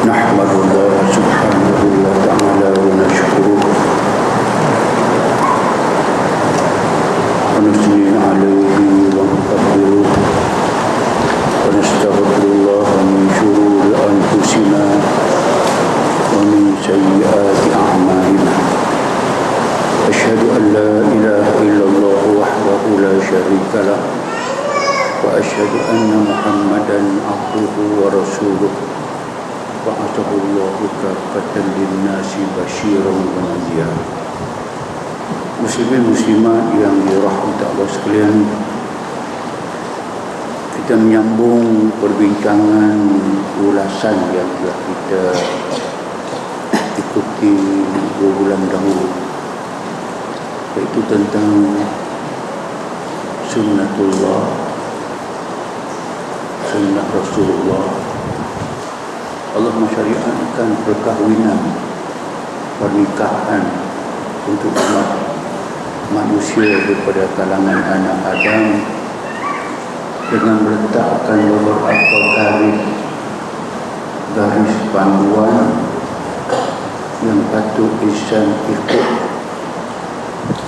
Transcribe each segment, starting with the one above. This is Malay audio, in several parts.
نحمد الله سبحانه وتعالى ونشكره ونثني عليه ونقدره ونستغفر الله من شرور أنفسنا ومن سيئات أعمالنا أشهد أن لا إله إلا الله وحده لا شريك له وأشهد أن محمدا عبده ورسوله بعثه الله كافة للناس بشيرا ونذيرا. Muslimin muslimat yang dirahmati Allah sekalian, kita menyambung perbincangan ulasan yang telah kita ikuti 2 bulan dahulu, iaitu tentang sunnatullah, sunnah Rasulullah. Allah mensyariatkan perkahwinan, pernikahan untuk umat manusia daripada kalangan anak Adam dengan meletakkan beberapa garis panduan yang patut insan ikut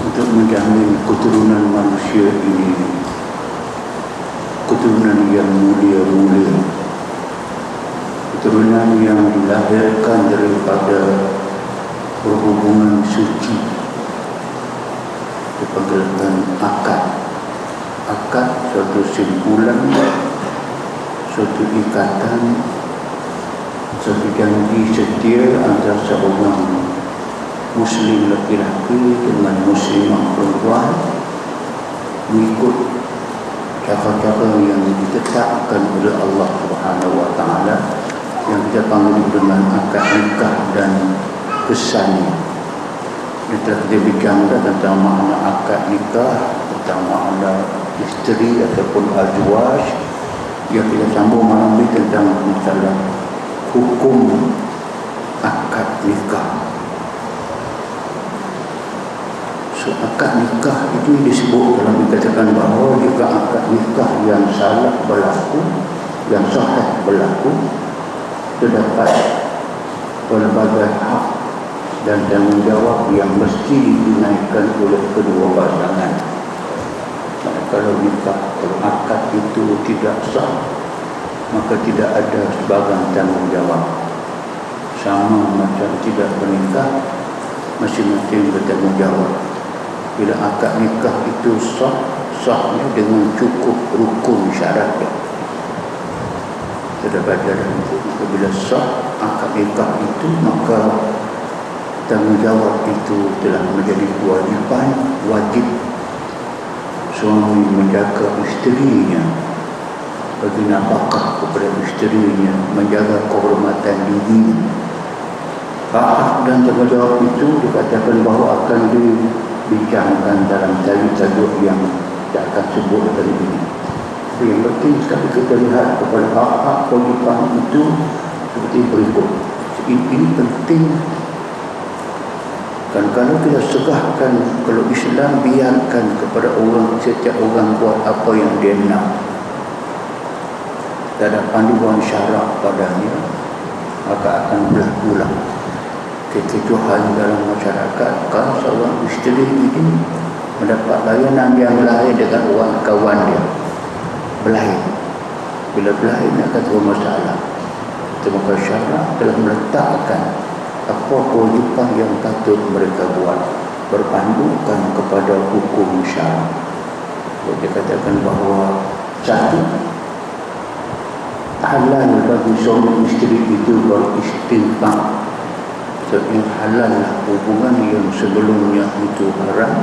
untuk menjamin keturunan manusia ini, keturunan yang mulia-mulia, keturunan yang dilahirkan daripada perhubungan suci, dipanggilkan akad. Akad suatu simpulan, suatu ikatan, suatu janji setia antara seorang Muslim laki-laki dengan Muslimah perempuan mengikut cara-cara yang ditetapkan oleh Allah Subhanahu Wa Taala, yang kita panggil dengan akad nikah dan kesannya. Kita bincang tentang makna akad nikah, tentang makna isteri ataupun azwaj. Yang kita sambung malam ini tentang masalah hukum akad nikah. So, akad nikah itu disebut dalam dikatakan bahawa jika akad nikah yang salah berlaku, yang sahih berlaku, terdapat pelbagai hak dan tanggungjawab yang mesti ditunaikan oleh kedua pasangan. Kalau nikah, kalau akad itu tidak sah, maka tidak ada sebarang tanggungjawab. Sama macam tidak bernikah, masing-masing bertanggungjawab. Bila akad nikah itu sah, sahnya dengan cukup rukun syaratnya. Terdapat dalam itu, bila sah akad nikah itu, maka tanggungjawab itu telah menjadi kewajiban, wajib suami menjaga isterinya, bagi nafkah kepada isterinya, menjaga kehormatan diri. Hak dan tanggungjawab itu dikatakan bahawa akan dibincangkan dalam tajuk-tajuk yang tidak akan sebut kali ini. Yang penting sekali kita lihat kepada hak-hak kewajiban itu seperti berikut. Ini penting. Kan kalau kita segahkan, kalau Islam biarkan kepada orang, setiap orang buat apa yang dia nak, tak ada panduan syarak padanya, maka akan berlakulah kekecohan dalam masyarakat. Kalau seorang isteri ini mendapat layanan yang lain dengan orang kawan dia, berlain. Bila berlain akan terlalu masalah. Maka syarak telah meletakkan apa kewajipan yang patut mereka buat, berpandukan kepada hukum syarak. Dia katakan bahawa satu, halal bagi suami isteri itu beristimpak. Sebab halal hubungan yang sebelumnya itu haram,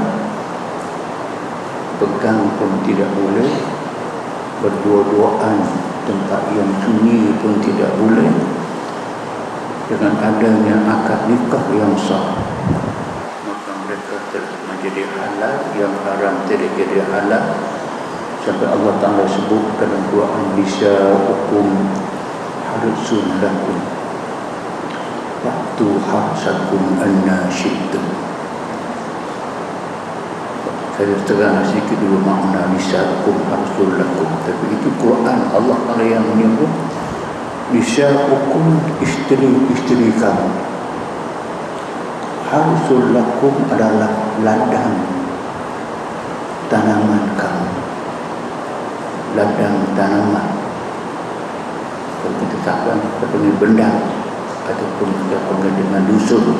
pegang pun tidak boleh, berdua-duaan tempat yang sunyi pun tidak boleh. Dengan adanya akad nikah yang sah, maka mereka telah menjadi halal, yang haram tidak jadi halal. Sampai Allah Ta'ala sebutkan dalam Quran, nisa'ukum harsun lakum fa'tu harsakum anna syi'tum. Saya terang sedikit dulu makna nisa'ukum harsul lakum. Tapi itu Quran, Allah yang menyebut nisa'ukum, isteri-isteri kamu. Harsul lakum adalah ladang tanaman kamu. Ladang tanaman. Kalau kita cakap dengan benda, ataupun kita panggil dengan dusun,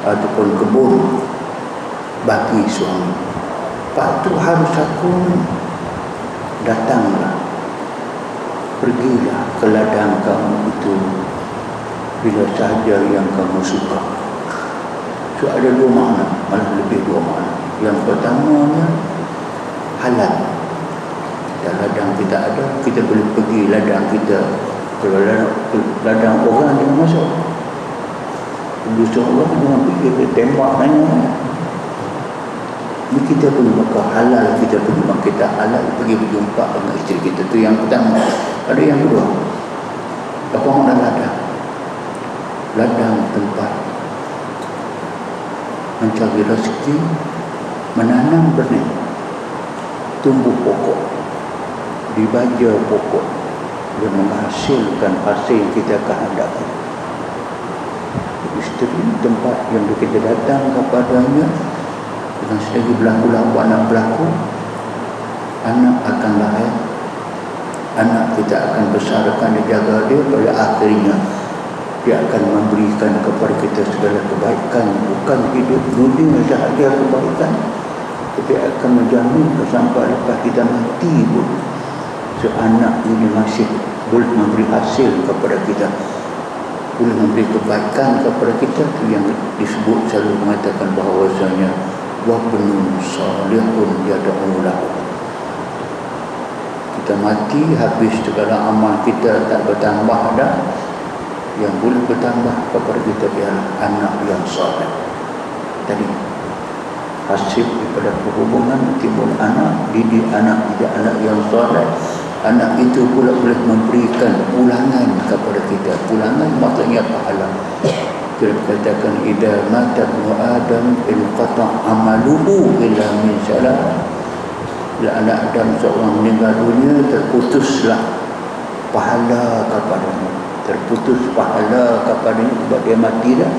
ataupun kebun, bagi suami. Pak tu harus aku datanglah, pergilah ke ladang kamu itu bila sahaja yang kamu suka. So ada dua makna, malah lebih dua makna. Yang pertamanya halal. Dan ladang kita ada, kita boleh pergi ladang kita. Kalau ladang orang jangan masuk. Dusun orang jangan pergi, dia tembak nanya. Ini kita pergi Makkah halal, kita pergi Makkah kita halal, pergi berjumpa dengan isteri kita. Itu yang pertama. Ada yang kedua. Apa makna ladang? Ladang tempat mencari rezeki, menanam benih, tumbuh pokok, dibaja pokok yang menghasilkan hasil kita kehendaki. Isteri tempat yang kita datang kepadanya. Dan selagi berlaku-laku anak berlaku, anak akan lahir, anak kita akan besarkan, dijaga dia, pada akhirnya dia akan memberikan kepada kita segala kebaikan, bukan hidup dunia sahaja kebaikan, tapi akan menjamin sampai lepas kita mati pun anak ini masih boleh memberi hasil kepada kita, boleh memberi kebaikan kepada kita. Itu yang disebut selalu mengatakan bahawasanya wabnun salihun yad'u lahu. Kita mati, habis segala amal kita tak bertambah dah. Yang boleh bertambah kepada kita ialah anak yang saleh. Tadi hasil daripada perhubungan timbul anak, didik anak, didik anak yang saleh. Anak itu pula boleh memberikan ulangan kepada kita. Ulangan maksudnya pahala. Kita katakan idza mata ibnu adam inqata amaluhu illa min salah. Bila anak Adam seorang meninggal dunia, terputuslah pahala kepadanya, terputus pahala kepadanya sebab dia mati dah.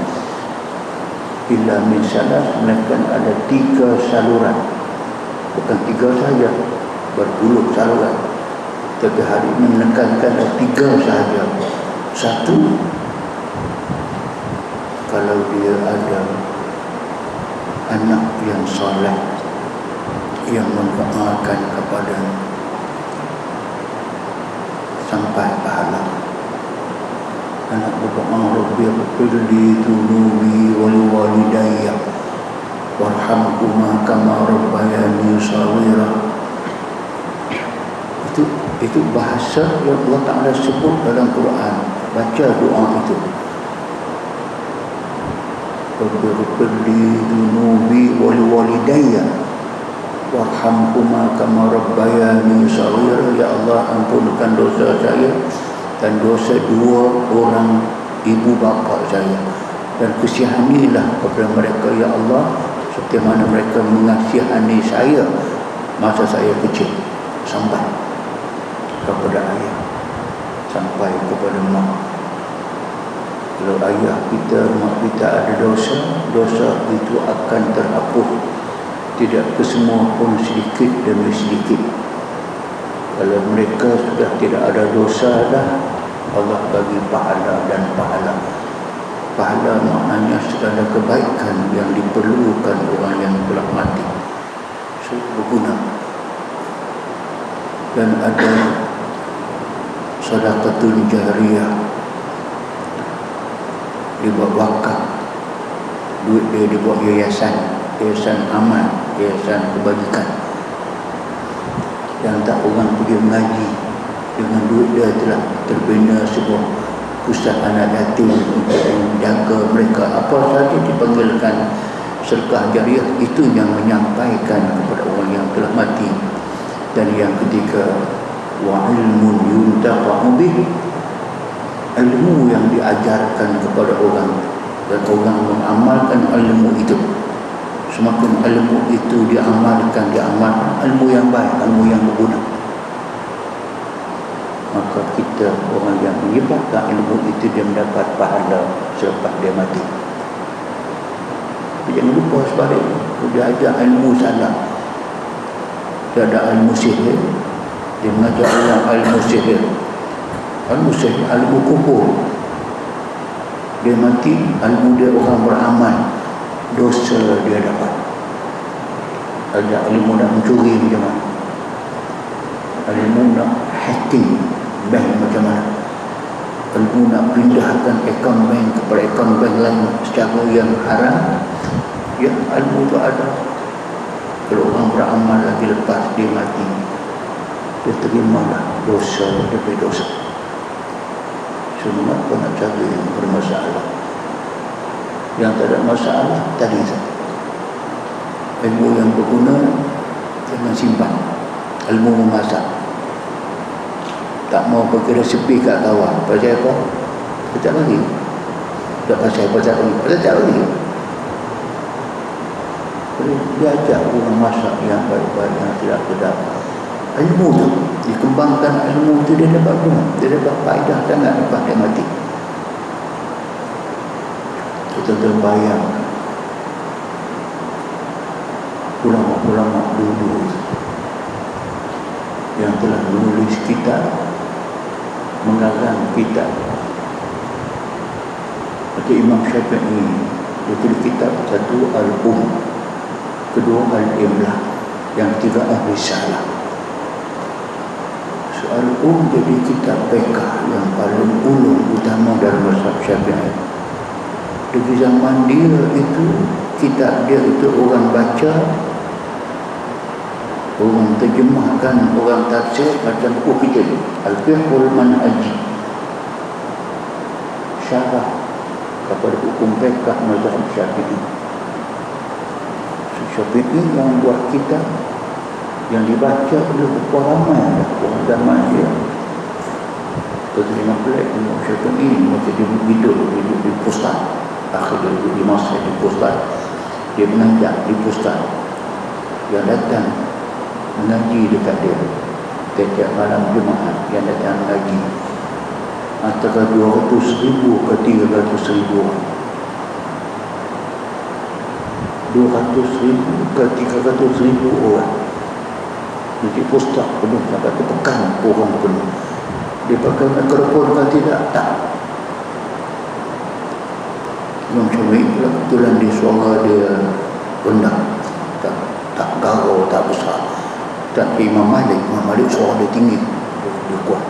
Illa min salah, melainkan ada 3 saluran, bukan 3 saja, berpuluh saluran. Tapi hari ini menekankan ada 3 sahaja. Satu, kalau dia ada anak yang soleh yang mendoakan kepadanya sampai pahala. Anak berdoa, Rabbi ighfirli dhunubi wa liwalidayya warhamhuma kama rabbayani shaghira. Itu bahasa yang Allah Ta'ala sebut dalam Quran. Baca doa itu. Rabbi dhunubi wa liwalidayya warhamhuma kama rabbayani shaghira. Ya Allah, ampunkan dosa saya dan dosa 2 orang ibu bapa saya, dan kasihanilah kepada mereka ya Allah seperti mana mereka mengasihani saya masa saya kecil, sampai kepada ayah, sampai kepada mak. Kalau ayah kita, mak kita ada dosa, dosa itu akan terhapus, tidak kesemua pun, sedikit demi sedikit. Kalau mereka sudah tidak ada dosa dah, Allah bagi pahala dan pahala. Pahala maknanya segala kebaikan yang diperlukan orang yang telah mati, so berguna. Dan ada sedekahul jariyah, dibuat wakaf, duit dia dibuat yayasan, yayasan amal, yayasan kebajikan. Yang tak orang pergi mengaji, dengan duit dia telah terbina sebuah pusat anak yatim untuk menjaga mereka. Apa sahaja dipanggilkan sedekah jariah, itu yang menyampaikan kepada orang yang telah mati. Dan yang ketiga, wa ilmun yuntafa'u bih, ilmu yang diajarkan kepada orang dan orang mengamalkan ilmu itu. So semakin ilmu itu diamalkan, ilmu yang baik, ilmu yang berguna, maka kita orang yang menyebarkan ilmu itu dia mendapat pahala selepas dia mati. Tapi jangan lupa sebaliknya, dia ajar ilmu salah, dia ada ilmu sihir, dia mengajar orang ilmu sihir, ilmu kubur. Dia mati, ilmu dia orang beramal, dosa dia dapat. Ada ilmu nak mencuri macam mana, ilmu nak hacking bank macam mana, ilmu nak pindahkan akaun bank kepada akaun bank lain secara yang haram, ya, ilmu itu ada. Kalau orang beramal lagi lepas dia mati, dia terimalah dosa demi dosa. Semua pun nak cari yang bermasalah. Yang tak ada masalah tadi saja. Ilmu yang berguna jangan simpan. Ilmu memasak, tak mau pergi resepi kat kawan. Pasal apa? Pasal lagi. Tak pasal lagi. Pasal lagi. Jadi dia ajak orang masak yang baik-baik, yang tidak sedap. Ilmu tu dikembangkan, ilmu tu dia dapat guna, dia dapat faedah sangat lepas dia mati. Kita terbayang ulama-ulama dulu yang telah menulis kitab, mengarang kitab. Seperti Imam Syafi'i, dia tulis kitab, satu kedua Al-Imlah, yang ketiga Ar-Risalah. Al-Um jadi kitab fiqh yang paling ulung utama dalam mazhab Syafi'i. Di zaman dia itu, kitab dia itu orang baca, orang terjemahkan, orang tafsir macam buku kita ni, Al-Fiqhul Manhaji, syarah kepada hukum fiqh mazhab Syafi'i. Syafi'i yang buat kitab yang dibaca oleh berapa ramai orang zaman dia. Terima pelik Imam Syafi'i macam dia hidup di pusat, akhirnya duduk di masa di pusat, dia mengajar di pusat, yang datang mengaji dekat dia setiap malam Jumaat, yang datang mengaji antara 200,000 ke 300,000 orang. 200,000 ke 300,000 orang. Jadi pusat penuh sampai terpekan orang penuh. Dia pakai mikrofon kan tidak? Tak. Imam Syafi'i pula kebetulan di suara dia rendah, tak garau, tak besar. Tak Imam Malik suara dia tinggi, dia kuat.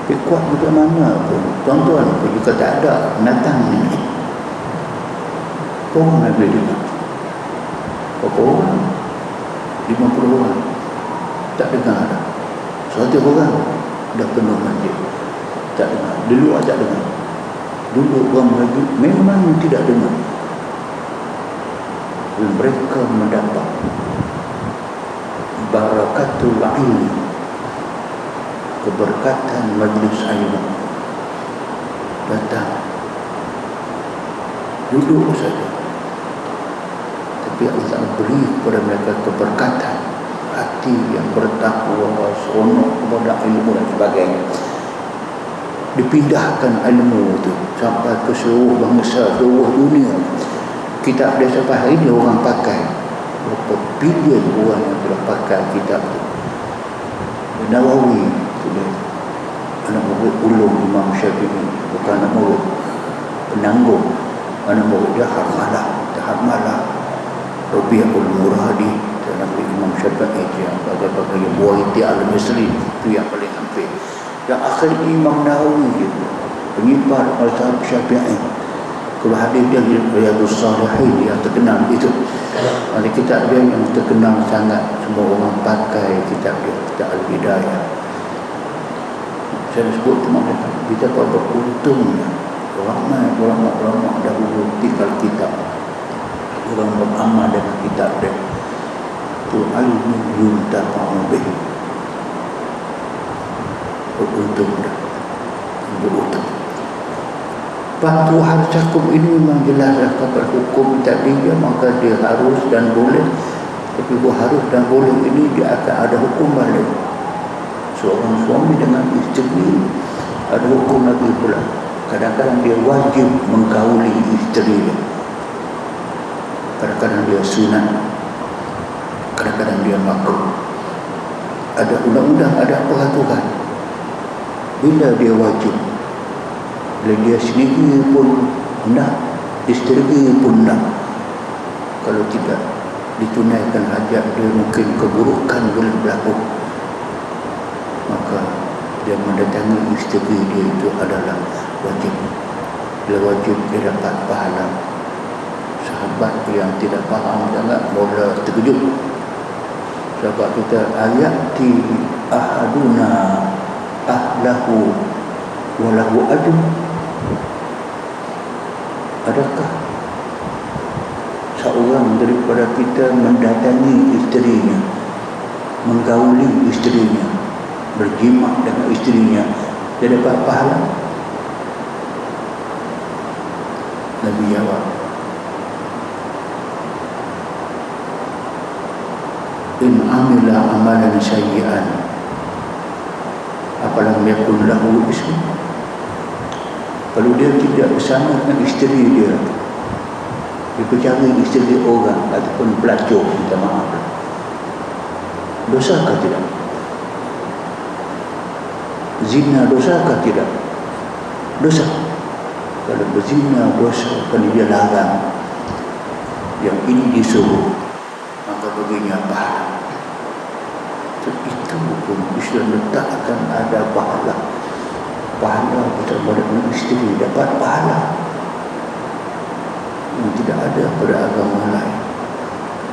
Dia kuat macam mana pun, tuan-tuan pun juga tak ada pendatang ni. Orang boleh dengar. Berapa orang? 50 orang. Tak dengar dah. 100 orang dah penuh masjid. Tak dengar. Dulu tak dengar. Dulu orang Melayu memang tidak dengar. Mereka mendapat barakatul ilmi, keberkatan majlis ilmu. Datang, duduk saja. Tapi Allah beri kepada mereka keberkatan, hati yang bertakwa, seronok kepada ilmu dan sebagainya. Dipindahkan ilmu itu sampai ke seluruh bangsa, seluruh dunia. Kitab dia sampai hari ini orang pakai. Berapa bilion orang yang telah pakai kitab itu. Nawawi itu dia, anak murid ulung Imam Syafi'i, bukan anak murid penanggung, anak murid dia Harmalah Rabi'ul Muradi, anak murid Imam Syafi'i yang bagai-bagai Buaiti Al-Misri, itu yang paling hampir. Yang akhirnya Imam Nawawi itu penyimpar mazhab Syafi'i. Kalau hadis dia Riyadhus Shalihin yang terkenal itu, ada kitab dia yang terkenal sangat, semua orang pakai kitab dia, kitab Al-Hidayah. Saya sebut cuma betapa beruntungnya ramai ulama-ulama dahulu tinggal kitab, orang beramal dengan kitab dia. Itu ilmu yuntafa'u bih, beruntung dah, beruntung. Waktu harsakum ini memang jelaslah kepada hukum tadi dia, maka dia harus dan boleh. Tapi harus dan boleh ini dia akan ada hukum balik. Seorang suami dengan isteri ada hukum lagi pula. Kadang-kadang dia wajib menggauli isteri dia, kadang-kadang dia sunat, kadang-kadang dia makruh. Ada undang-undang, ada peraturan. Bila dia wajib, bila dia sendiri pun nak, isteri pun nak. Kalau tidak ditunaikan hajat dia, mungkin keburukan boleh berlaku, maka dia mendatangi isteri dia itu adalah wajib. Bila wajib dia dapat pahala. Sahabat yang tidak faham jangan mula terkejut. Sahabat kita, ayati ahaduna ahlahu walahu ajr. Adakah seorang daripada kita mendatangi isterinya, menggauli isterinya, berjima dengan isterinya, dia dapat pahala? Nabi jawab, in amila amalan sayyi'an apalam yakun lahu ism. Kalau dia tidak bersama dengan isteri dia, dia bercari isteri orang ataupun pelacur, minta maaf, dosakah tidak? Zina dosakah tidak? Dosa. Kalau berzina dosa, kalau dia larang, yang ini disuruh, maka baginya pahala. Itu pun Islam letakkan ada pahala. Pahala bersama dengan isteri dapat pahala yang tidak ada pada agama lain.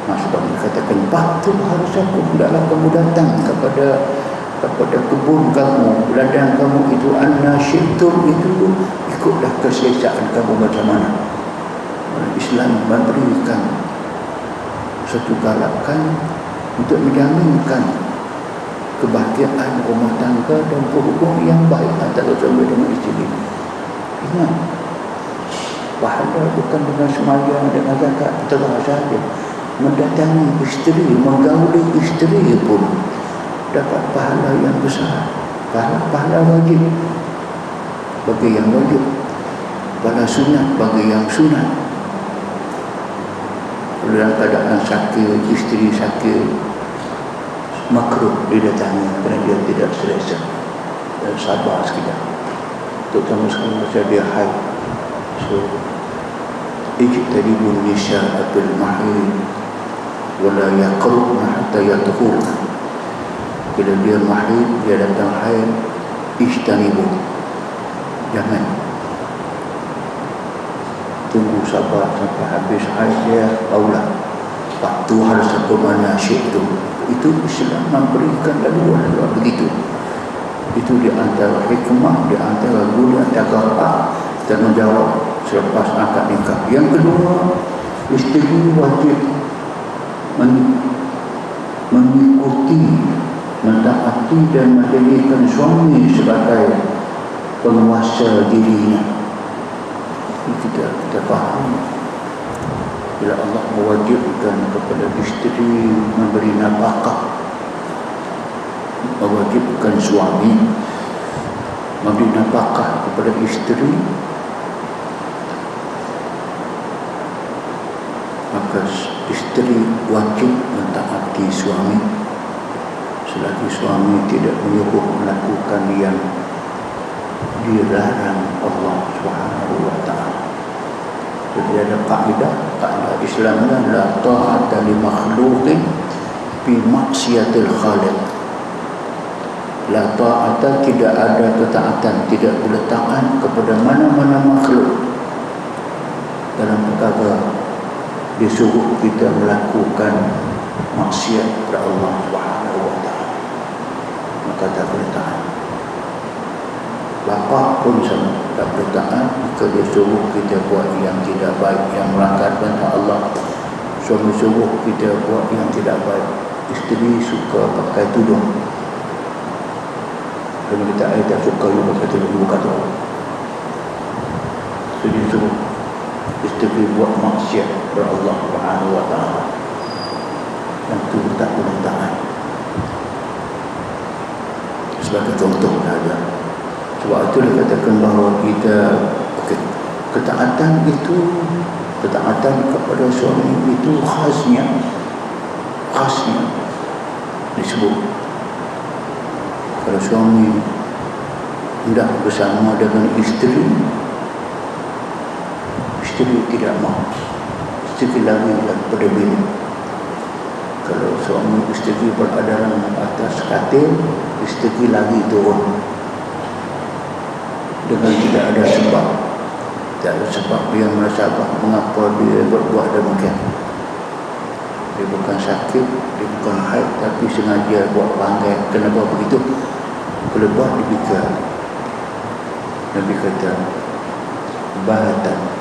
Sebab dikatakan patuh harus aku hendaklah kamu datang kepada kebun kamu, ladang kamu itu, anna syi'tum itu, ikutlah keselesaan kamu macam mana. Islam memberikan satu galakan untuk menjaminkan kebahagiaan rumah tangga dan hubungan yang baik antara suami dengan isteri. Ingat, pahala bukan dengan sembahyang, dengan zakat, terus saja. Mendatangi isteri, menggauli isteri pun dapat pahala yang besar. Pahala wajib bagi yang wajib, pahala sunat bagi yang sunat. Dalam keadaan sakit, isteri sakit, makruh didatangi kerana dia tidak selesa dan sabar sekejap, terutama sekali masa dia haid. So ijtanibun nisa'atul mahid wala yaqrubna hatta yatuhur. Bila dia mahid, dia datang haid, ijtanibun, jangan, tunggu sabar sampai habis haid dia, aulah waktu harus aku mana syi'tum. Itu Islam memberikan laluan begitu. Itu di antara hikmah, di antara guna takafah tanggungjawab selepas akad nikah. Yang kedua, isteri wajib mengikuti, mentaati dan menjadikan suami sebagai penguasa dirinya. Kita faham. Bila Allah mewajibkan kepada isteri memberi nafkah, mewajibkan suami memberi nafkah kepada isteri, maka isteri wajib mentaati suami selagi suami tidak menyuruh melakukan yang dilarang Allah Subhanahu wa taala. Jadi ada kaedah Islamnya, la ta'ata li makhluqin fi maksiatil khaliq. La ta'ata, tidak ada ketaatan, tidak boleh taat kepada mana-mana makhluk dalam perkara disuruh kita melakukan maksiat kepada Allah Subhanahu wa taala, maka tak boleh taat. Bapa pun sama, tak boleh taat jika dia suruh kita buat yang tidak baik, yang melanggar perintah Allah. Suami suruh kita buat yang tidak baik. Isteri suka pakai tudung, kalau kita tak suka juga pakai tudung, buka tu. So disuruh isteri buat maksiat kepada Allah Subhanahu wa taala, dan itu tak boleh taat. Sebagai contoh saja. Sebab itu dikatakan bahawa kita ketaatan kepada suami itu khasnya disebut. Kalau suami hendak bersama dengan isteri tidak mahu, isteri lagi daripada bini. Kalau suami isteri berada dalam atas katil, isteri lagi turun dengan tidak ada sebab. Tak ada sebab dia merasa mengapa dia berbuat demikian. Dia bukan sakit, dia bukan haid, tapi sengaja buat banggai. Kenapa begitu? Kelebah dipikir. Nabi kata, bahatan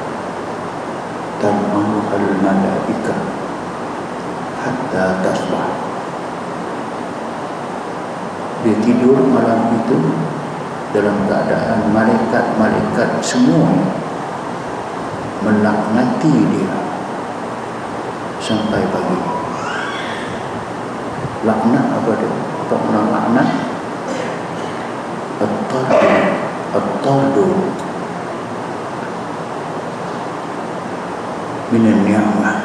tam'ahu al-malaikah hatta tasbah. Dia tidur malam itu dalam keadaan malaikat semua melaknati dia sampai pagi. Laknat apa dia? Apa makna laknat? At-tardu minan ni'mah,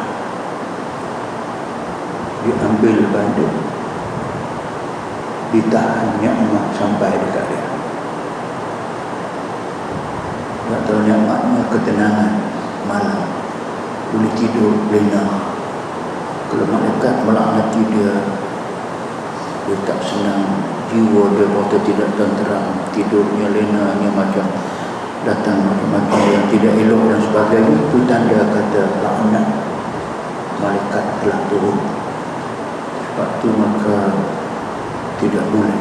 diambil banding, ditahan ni'mah sampai dekat dia. Tak tahu ni'matnya ketenangan malam, boleh tidur lena. Kalau malaikat melaknati dia tak senang, jiwa dia berasa tidak tenteram, tidurnya lenanya macam datang macam yang tidak elok dan sebagainya. Itu tanda kata laknat malaikat telah turun. Sebab itu maka tidak boleh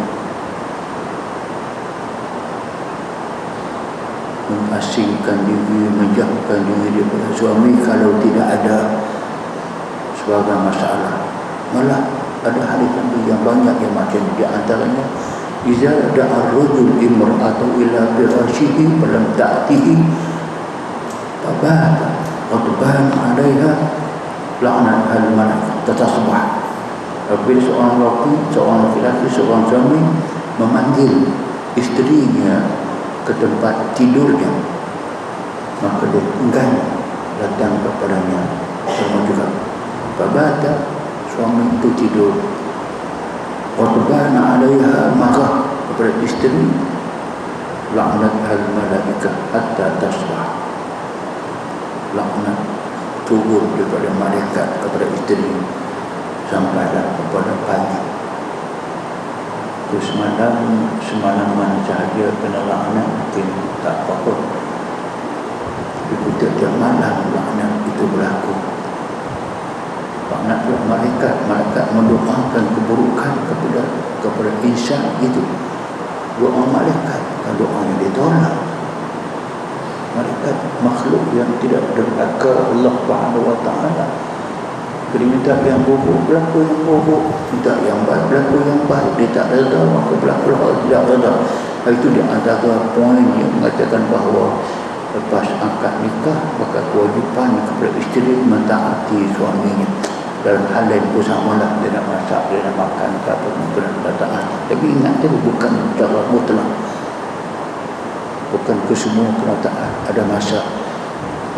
mengasingkan diri, menjauhkan diri daripada suami kalau tidak ada sebagai masalah. Malah ada hadis yang banyak yang macam di antaranya, iza da'a ar-rajul imra'atu ila firashihi falam ta'tihi fabata qadban 'alayha la'nat al-malaikah tatasbah. Apabila seorang lelaki, seorang suami memanggil isterinya ke tempat tidurnya, maka dia enggan datang kepadanya. Sama juga fabata, suami itu tidur, qadbana 'alaiha, maka kepada isteri, laknat al-malaikah hatta tasbah, laknat turun daripada malaikat kepada isteri sampailah kepada pagi. Itu semalaman sahaja kena laknat mungkin tak apa-apa, tapi tiap malam laknat itu berlaku. Laknat malaikat mendoakan keburukan kepada insan itu. Doa malaikat bukan doa yang ditolak. Malaikat makhluk yang tidak derhaka Allah Subhanahu wa taala. Dia minta yang buruk, berlaku yang buruk. Minta yang baik, berlaku yang baik. Dia tak reda, maka berlaku tidak reda. Itu di antara poin yang mengatakan bahawa lepas akad nikah, maka kewajipan kepada isteri mentaati suaminya. Dalam hal lain pun samalah, dia nak masak, dia nak makan, apa pun nak taat. Tapi ingat tu bukan cara mutlak, bukan kesemua kena taat. Ada masa,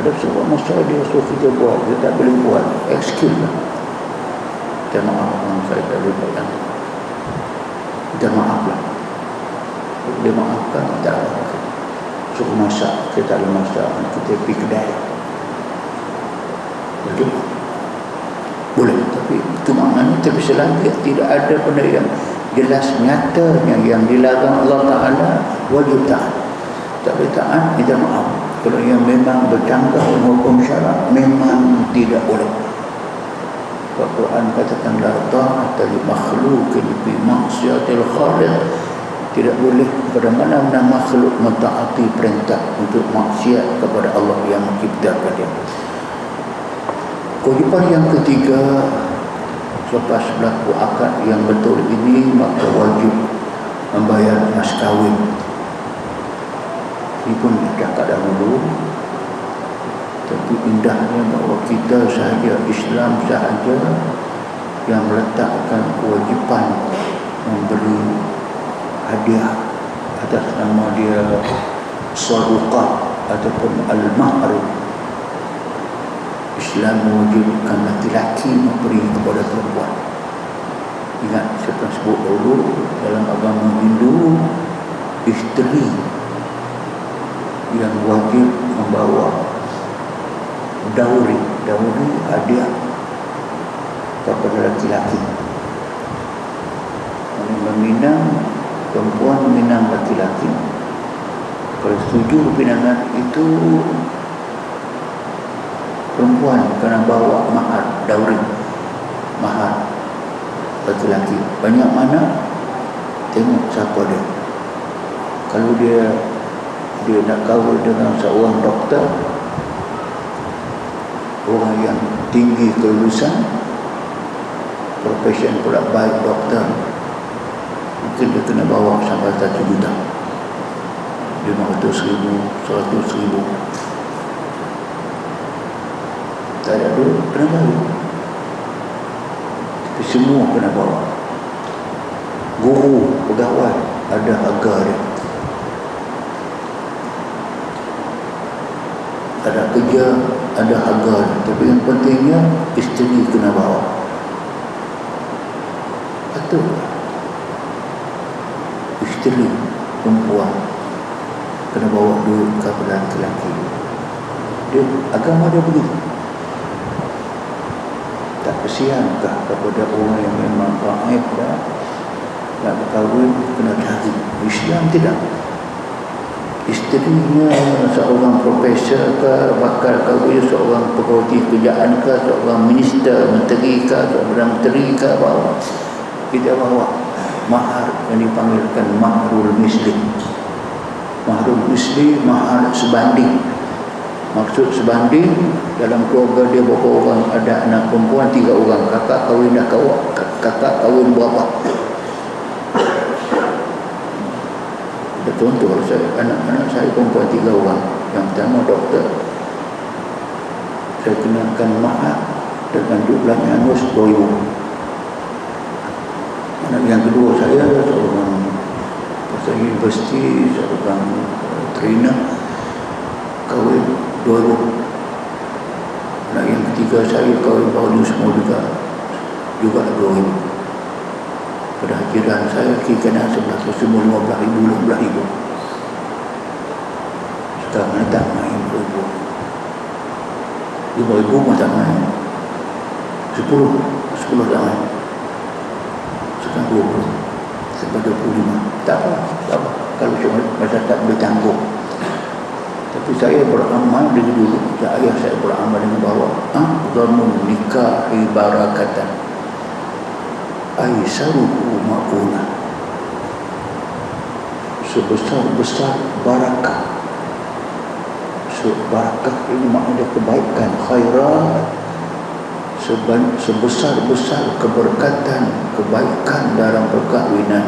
ada sebuah masa dia suruh kita buat, dia tak boleh buat, excuse lah. Minta maaf, saya tak boleh buat. Minta maaf lah, dia maafkan, tak apa. Suruh masak, kita tak boleh masak, kita pergi kedai. Betul? Boleh, tapi itu maknanya tapi selagi tidak ada benda yang jelas nyatanya yang dilarang Allah Ta'ala, wajib taat. Tak boleh taat, minta maaf. Kalau yang memang bercanggah dengan hukum syarak, memang tidak boleh. Al-Quran katakan la ta'ata li makhluqin fi maksiatil khaliq. Tidak boleh kepada mana-mana makhluk mentaati perintah untuk maksiat kepada Allah yang menciptakan dia. Kewajipan yang ketiga, selepas berlaku akad yang betul ini, maka wajib membayar mas kahwin. Ini pun cakap dahulu, Tapi indahnya bahawa kita sahaja, Islam sahaja yang meletakkan kewajipan memberi hadiah atas nama dia sadaqah ataupun al-mahr. Islam mewajibkan laki-laki memberi kepada perempuan. Ingat, saya pernah sebut dahulu, dalam agama Hindu, isteri yang wajib membawa dauri hadiah kepada laki-laki. Meminang perempuan, meminang laki-laki. Kalau setuju pinangan itu, perempuan kena bawa mahar, dauri, mahar. Laki-laki banyak mana, tengok siapa dia. Kalau dia nak kahwin dengan seorang doktor, orang yang tinggi kelulusan, profession pula baik, doktor, mungkin dia kena bawa sampai 1 juta, 500,000, 100,000. Tak ada duit, kena bawa. Tapi semua kena bawa. Guru, pegawai, ada harga dia. Ada kerja, ada harga dia. Tapi yang pentingnya, isteri kena bawa. Betul. Isteri, perempuan kena bawa duit kepada lelaki. Dia, agama dia begitu. Tak kesiankah kepada orang yang memang raib dah nak berkahwin kena cari? Islam tidak. Isterinya seorang profesor ke, bakal kahwin seorang pegawai kerajaan ke, seorang minister, menteri ke, seorang menteri ke, bawa. Kita bawa mahar yang dipanggilkan mahrul misli. Mahrul misli, mahar sebanding. Maksud sebanding, dalam keluarga dia berapa orang, ada anak perempuan 3 orang, kakak kahwin dah kakak kahwin berapa. Ada contoh, kalau saya, anak-anak saya perempuan 3 orang. Yang pertama doktor, saya kenakan mahar dengan jumlahnya anus 2,000. Anak yang kedua saya seorang pasal universiti, seorang trainer, kahwin 2,000. Anak yang ketiga saya kahwin baru semua juga 2,000. Pada jiran saya kira kena sebelah semua 15,000, 16,000. Sekarang ni tak main 2,000. 5,000 pun tak main. 10 tak main. Sekarang 20. Sampai 25. Tak apa. Kalau cuma masa tak boleh tanggung. Tapi saya beramal dari dulu. Ayah saya beramal dengan bahawa a'zamun nikahi barakatan aisaruhu ma'una. Sebesar-besar barakah. Barakah ini maknanya kebaikan, khairat. Sebesar-besar keberkatan, kebaikan dalam perkahwinan,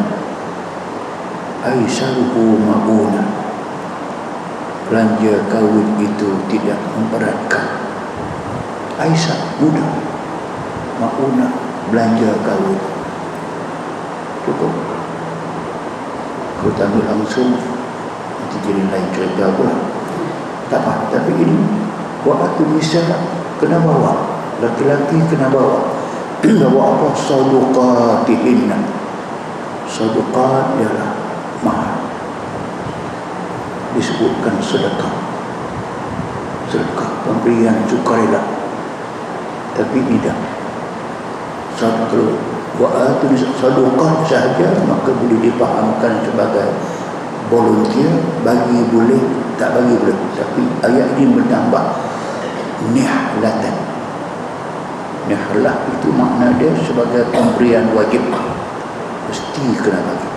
aisaruhu ma'una. Belanja kahwin itu tidak memberatkan. Aisyah mudah, mauna belanja kahwin cukup. Kalau tak ambil langsung nanti jadi lain cerita pula. Tak apa. Tapi ini waktu bisa kena bawa, laki-laki kena bawa. Bawa apa? Sadaqatihinna. Sadaqat ialah mahar. Disebutkan sedekah, pemberian sukarela. Tapi tidak. Kalau wa'atu sadaqah sahaja, maka boleh dipahamkan sebagai volunteer, bagi boleh, tak bagi boleh. Tapi ayat ini menambah nihlatan. Nihlah itu makna dia sebagai pemberian wajib, mesti kena bagi.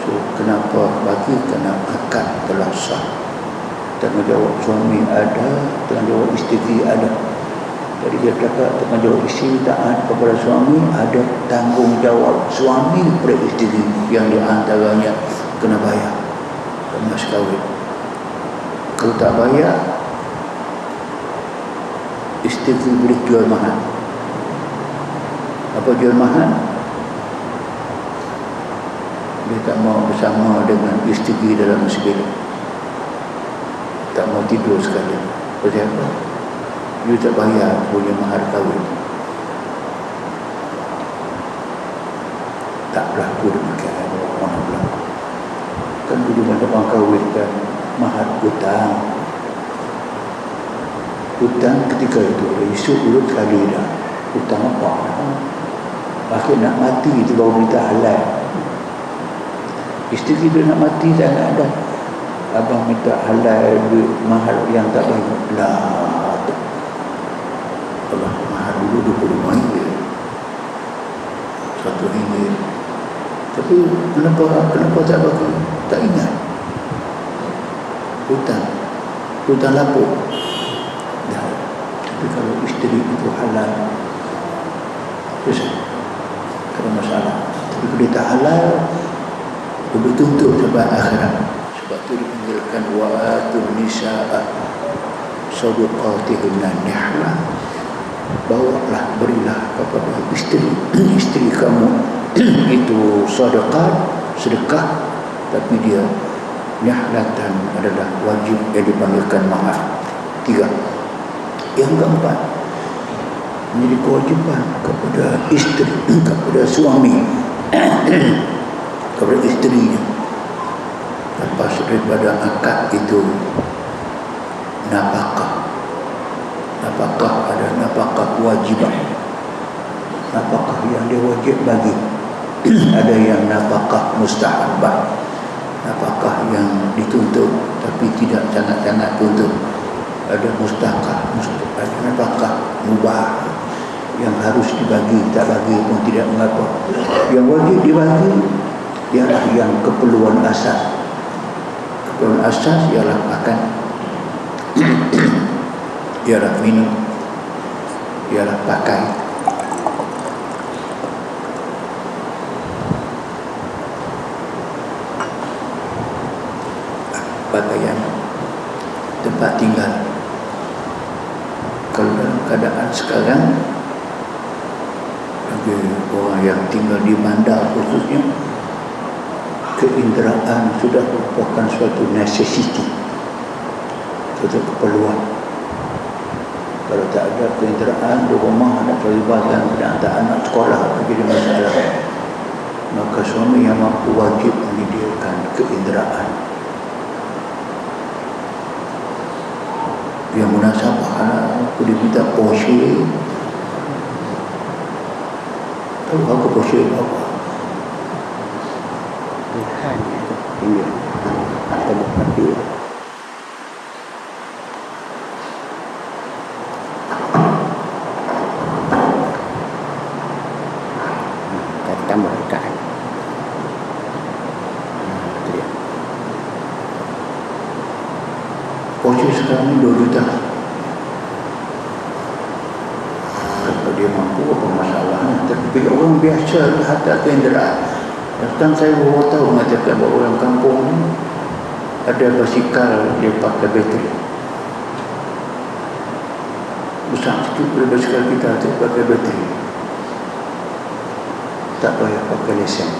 So, kenapa bagi? Kerana akad telah sah. Tanggungjawab suami ada, tanggungjawab isteri ada. Jadi dia cakap tanggungjawab isteri taat kepada suami, ada tanggungjawab suami kepada isteri yang diantaranya kena bayar mas kahwin. Kalau tak bayar, isteri boleh jual mahal. Apa jual mahal? Dia tak mau bersama dengan isteri dalam sebilik, tak mau tidur sekali. Pasal apa? Dia tak bayar punya mahar kahwin. Tak berlaku demikian. Mana berlaku? Kan dulu mana orang kahwin kan mahar hutang. Hutang ketika itu esok dulu sekali dah. Hutang apa? Akhir nak mati itu baru minta halal. Isteri dia nak mati tak ada. Abang minta halal duit mahal yang tak banyak lah. Allah mahal dulu 25 ringgit. 1 ringgit. Tapi kenapa tak bagi? Tak ingat. Hutang lapuk. Dah. Tapi kalau isteri itu halal, selesai. Tak ada masalah. Tapi kalau dia tak halal, dia bertuntut sampai akhirat. Sebab itu dipanggilkan wa'atun nisa'a sadaqatihunna nihla. Bawalah, berilah kepada isteri kamu itu sedekah, tapi dia nihlatan adalah wajib yang dipanggilkan mahar. 3. Yang keempat, menjadi kewajiban kepada isteri, kepada suami kepada isterinya lepas daripada akad itu nafkah. Nafkah ada nafkah kewajiban, nafkah yang dia wajib bagi. Ada yang nafkah mustahabah, nafkah yang dituntut tapi tidak sangat-sangat tuntut. Ada ada nafkah mubah yang harus dibagi, tak bagi pun tidak mengapa. Yang wajib dibagi ialah yang keperluan asas. Keperluan asas ialah makan, ialah minum, ialah pakai. Pakaian, tempat tinggal. Kalau dalam keadaan sekarang, bagi orang yang tinggal di bandar khususnya, keinderaan sudah merupakan suatu necessity, suatu keperluan. Kalau tak ada keinderaan di rumah, ada peribatan, ada anak sekolah, menjadi masalah. Maka suami yang mampu wajib menyediakan keinderaan. Yang munasabah, aku diminta Porsche. Tahu aku Porsche apa? Tuhan ini atau berarti tambah dekat. Porsche sekarang ni 2 juta. Kalau dia mampu, apa masalahnya? Tapi orang biasa tak ada keinderaan. Datang saya baru tahu mengatakan bahawa orang kampung ni ada basikal dia pakai bateri. Besar sikit pada basikal kita tu pakai bateri. Tak payah pakai lesen.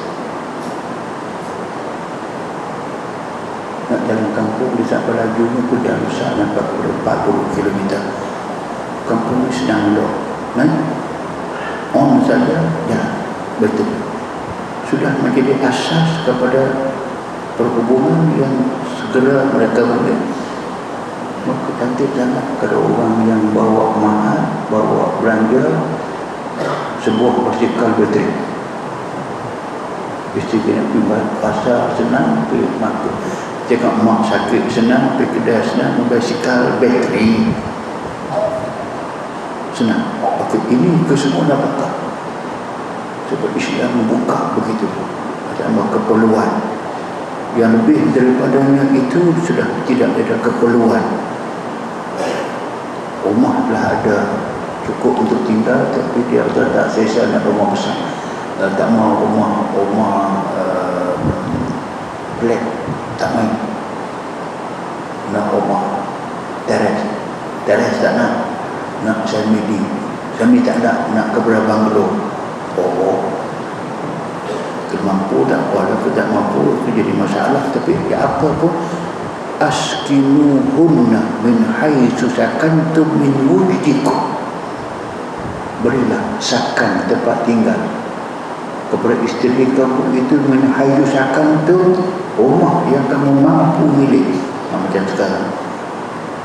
Nak jalan kampung di saat lajunya pun dah besar, nampak 40 km. Kampung ni sedang lock, kan? On saja, jalan betul. Sudah menjadi asas kepada perhubungan yang segera mereka boleh. Maka cantik sangat kalau orang yang bawa mahal, bawa belanja sebuah basikal bateri. Isteri nak pergi pasar senang, pergi market. Cakap mak sakit senang, pergi kedai senang, basikal bateri senang. Maka ini kesemua apakah? Sebab Islam membuka begitu. Ada keperluan. Yang lebih daripadanya itu sudah tidak ada keperluan. Rumah telah ada cukup untuk tinggal, tapi dia tak selesa nak rumah besar. Tak mau rumah flat, tak main. Nak rumah teres tak nak Sambil tak nak kepada banglo. Mampu tak apa, aku tak mampu, itu jadi masalah. Tapi ya apa pun, askinuhunna min haitsu sakantum min wujdikum. Berilah sakan tempat tinggal kepada isteri kamu itu min haitsu sakantum, rumah yang kamu mampu milik. Macam sekarang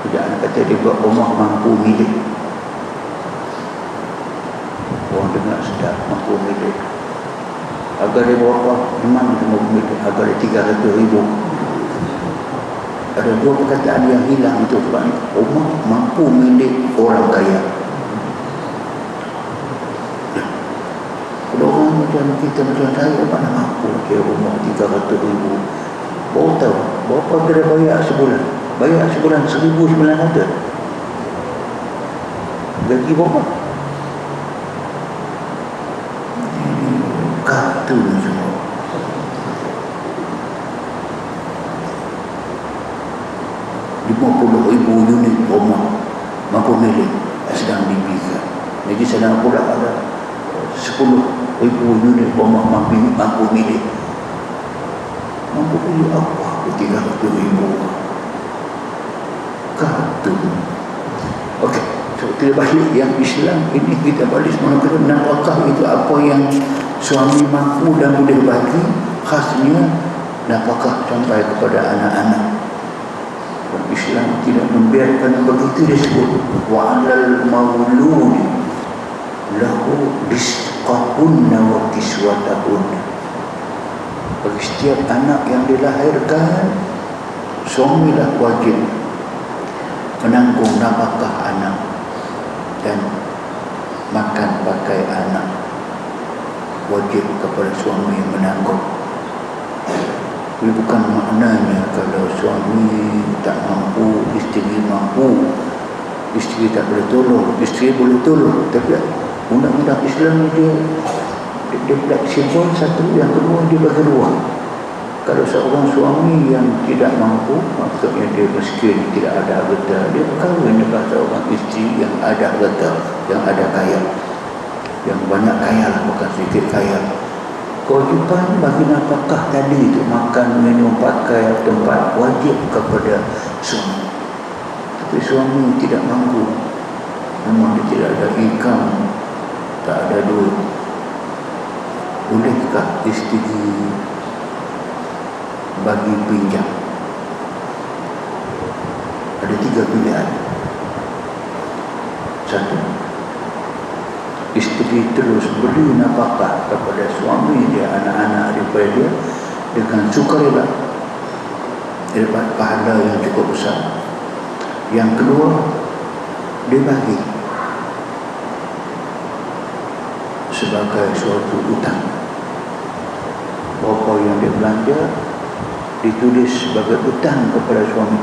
tidak ada kata dia buat rumah mampu milik. Orang dengar sedap, mampu milik. Harga dia berapa? Memang mampu milik. Harga dia 300,000. Ada dua perkataan yang hilang itu sebab rumah mampu milik orang kaya. Kalau orang macam kita, macam saya, mana mampu kira rumah 300,000. Baru tahu berapa dia bayar sebulan. Bayar sebulan 1,900. Gaji berapa? Kartun semua. RM50,000 unit rumah mampu milik sedang dibina. Jadi sedang pula ada 10,000 unit rumah mampu milik. Mampu milik apa? 300,000. Kartun. Okey, so kita balik yang Islam ini, kita balik mengatakan nafkah itu apa yang suami mampu dan boleh bagi, khasnya nafkah sampai kepada anak-anak. Dan Islam tidak membiarkan begitu disebut wa 'alal mauludi lahu rizqahunna wa kiswatahunna. Bagi setiap anak yang dilahirkan, suamilah wajib menanggung nafkah anak dan makan pakai anak. Wajib kepada suami menanggung. Ini bukan maknanya kalau suami tak mampu, isteri mampu, isteri tak boleh tolong. Isteri boleh tolong, tapi undang-undang Islam dia fleksibel. Satu, yang kedua dia bagi ruang. Kalau seorang suami yang tidak mampu, maksudnya dia miskin, tidak ada harta, dia kahwin dengan seorang isteri yang ada harta, yang ada kaya, yang banyak kaya lah, bukan sedikit kaya. Kewajiban bagi nafkah tadi itu, makan, minum, pakai, tempat, wajib kepada suami. Tapi suami tidak mampu, memang dia tidak ada income, tak ada duit, bolehkah isteri bagi pinjam? Ada 3 pilihan. Satu, isteri terus beri nafkah kepada suami dia, anak-anak daripada dia dengan sukarela, dapat pahala yang cukup besar. Yang kedua, dia bagi sebagai suatu hutang. Berapa yang dia belanja ditulis sebagai hutang kepada suami.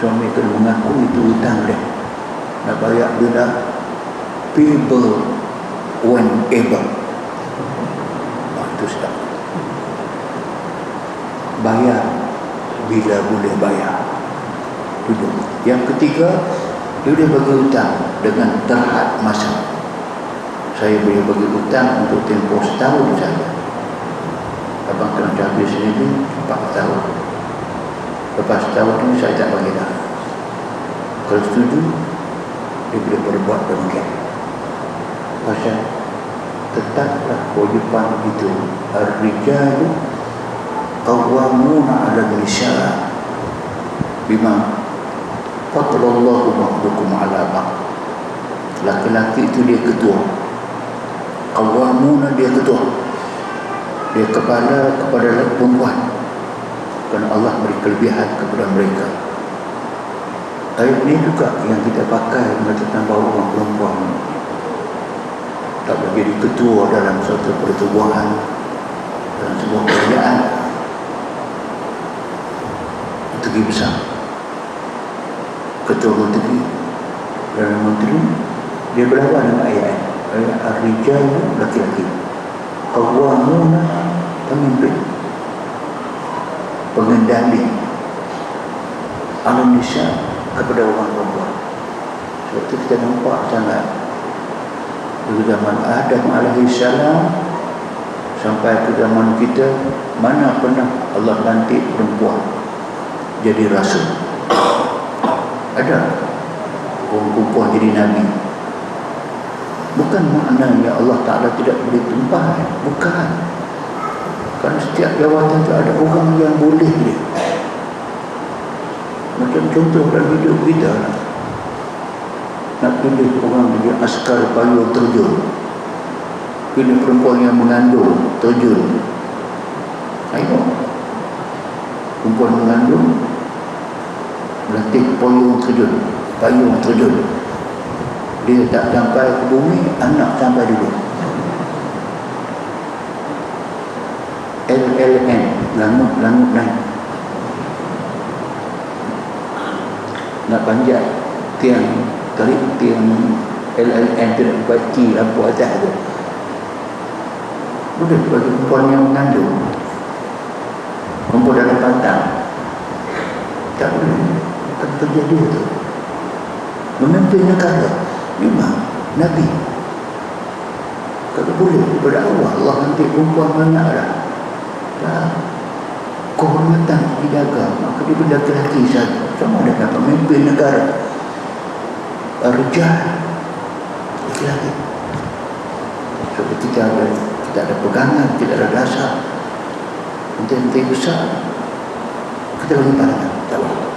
Suami akan mengaku itu hutang dia, nak bayar bila people whenever. Itu sedap. Bayar bila boleh bayar. Itu. Yang ketiga, dia boleh bagi hutang dengan terhad masa. Saya boleh bagi hutang untuk tempoh setahun saja. Abang kena cabai sendiri 4 tahun. Lepas setahun ini saya tak bagi dah. Kalau setuju, dia boleh berbuat demikian. Pasal tetaplah kewajiban itu. Ar-rijalu qawwamuna 'ala an-nisa bima fadlallahu ba'dakum 'ala ba'd. Laki-laki itu dia ketua. Qawwamuna dia ketua. Dia kepala kepada perempuan, kerana Allah beri kelebihan kepada mereka. Ayat ini juga yang kita pakai mengatakan bahawa orang perempuan tak boleh jadi ketua dalam suatu pertubuhan, dalam sebuah kerajaan. Menteri besar, ketua menteri, Perdana Menteri, dia berlawan dengan ayat ar-rijal, laki-laki, qawwamuna, pemimpin, pengendali, al-nisa, kepada orang perempuan. Waktu kita nampak sangat dari zaman Adam alaihissalam sampai ke zaman kita, mana pernah Allah lantik perempuan jadi rasul? Ada orang perempuan jadi nabi. Bukan maknanya Allah Ta'ala tidak boleh tumpah, bukan. Kerana setiap jawatan itu ada orang yang boleh dia. Macam contoh dalam hidup kita lah. Nak pilih orang yang askar payung terjun, pilih perempuan yang mengandung terjun. Ayo, perempuan mengandung melatih payung terjun. Dia tak sampai ke bumi, anak sampai dulu. LLN, langut naik. Nak panjat tiang LLN tu nak baca lampu atas tu. Boleh bagi perempuan yang mengandung, perempuan dalam pantang. Tak boleh. Tak terjadi tu. Memimpin negara memang Nabi. Kalau boleh daripada Allah nanti perempuan banyak dah. Kehormatan dijaga, maka dia lelaki saja. Sama ada pemimpin negara, rejal lelaki. Sebab kita ada pegangan, tidak ada dasar. Nanti besar kita bagi pandangan, tak boleh.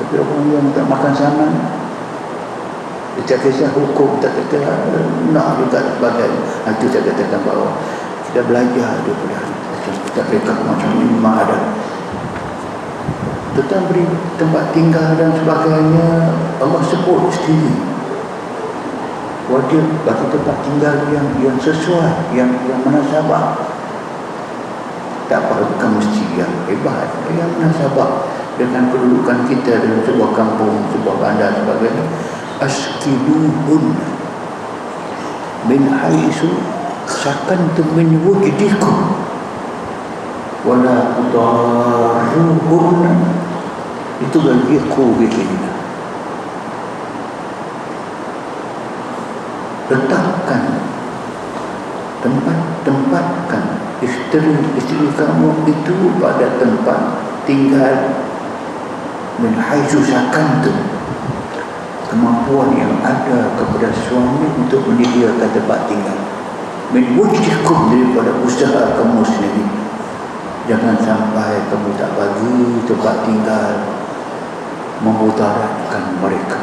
Tapi orang yang tak makan zaman, dia kisah hukum tak kata nak juga sebagainya. Itu saya katakan bahawa kita belajar daripada kita mereka macam ini memang ada. Tentang beri tempat tinggal dan sebagainya, Allah sebut sendiri. Wajib bagi tempat tinggal yang sesuai, yang munasabah. Tak apa, bukan mesti yang hebat, yang munasabah dengan kedudukan kita dalam sebuah kampung, sebuah bandar sebagainya. Askiduhun min haisu sakantum min wujdikum wala tudarruhun, itu bagiku bikinna. Letakkan, tempatkan isteri kamu itu pada tempat tinggal min haisu sakantum, kemampuan yang ada kepada suami untuk menyediakan tempat tinggal. Min wujdikum, daripada usaha kamu sendiri. Jangan sampai kamu tak bagi tempat tinggal, memudaratkan mereka.